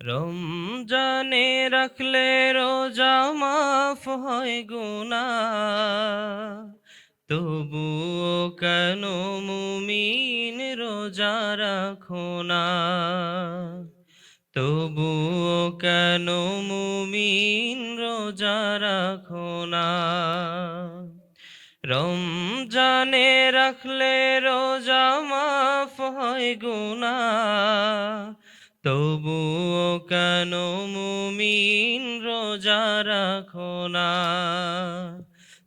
রমজানে রাখলে রোজা মাফ হয় গুনাহ, তবুও কেন মুমিন রোজা রাখো না? তবুও কেন মুমিন রোজা রাখো না? রমজানে রাখলে রোজা মাফ হয় গুনাহ, তবুও কেন মুমিন রোজা রাখো না?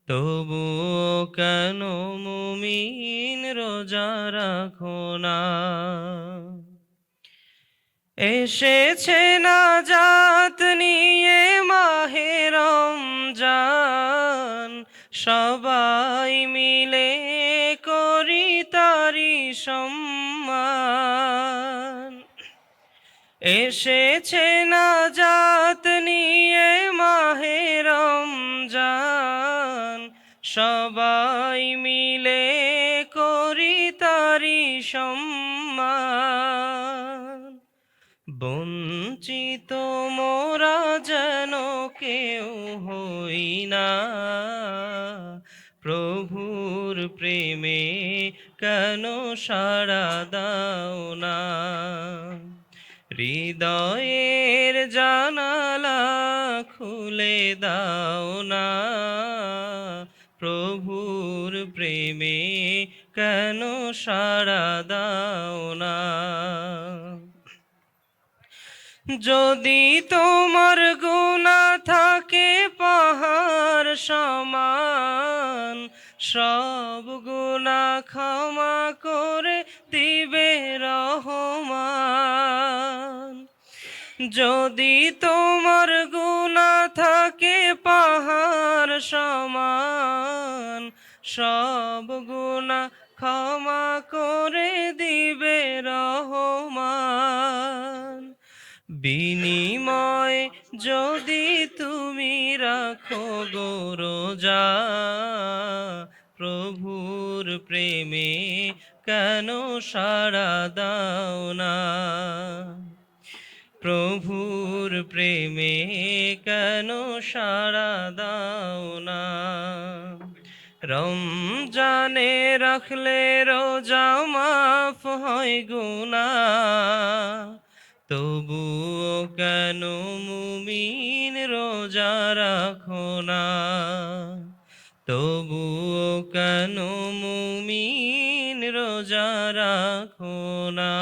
তবুও কেন মুমিন রোজা রাখো না? এসেছে নাজাত নিয়ে মাহে রমজান, সবাই মিলে করি তারি সম্মান। এসেছে নাজাত নিয়ে মাহে রমজান, সবাই মিলে করি তারি সম্মান। বঞ্চিত মোরা যেন কেউ হই না, প্রভুর প্রেমে কেন সাড়া দাও না? হৃদয়ের জানালা খুলে দাও না, প্রভুর প্রেমে কেন সাড়া দাও না? যদি তোমার গুনাহ থাকে পাহাড় সমান, সব গুনাহ ক্ষমা করে দিবে রহমান। যদি তোমার গুনাহ থাকে পাহাড় সমান, সব গুনাহ ক্ষমা করে দিবে রহমান। বিনিময় যদি তুমি রাখো গো রোজা, প্রভুর প্রেমে কেন সাড়া দাও না? প্রভুর প্রেমে কেন সাড়া দাও না? রমজানে রাখলে রোজা মাফ হয় গুনাহ, তবুও কেন মুমিন রোজা রাখো না? তবুও কেন মুমিন রোজা রাখো না?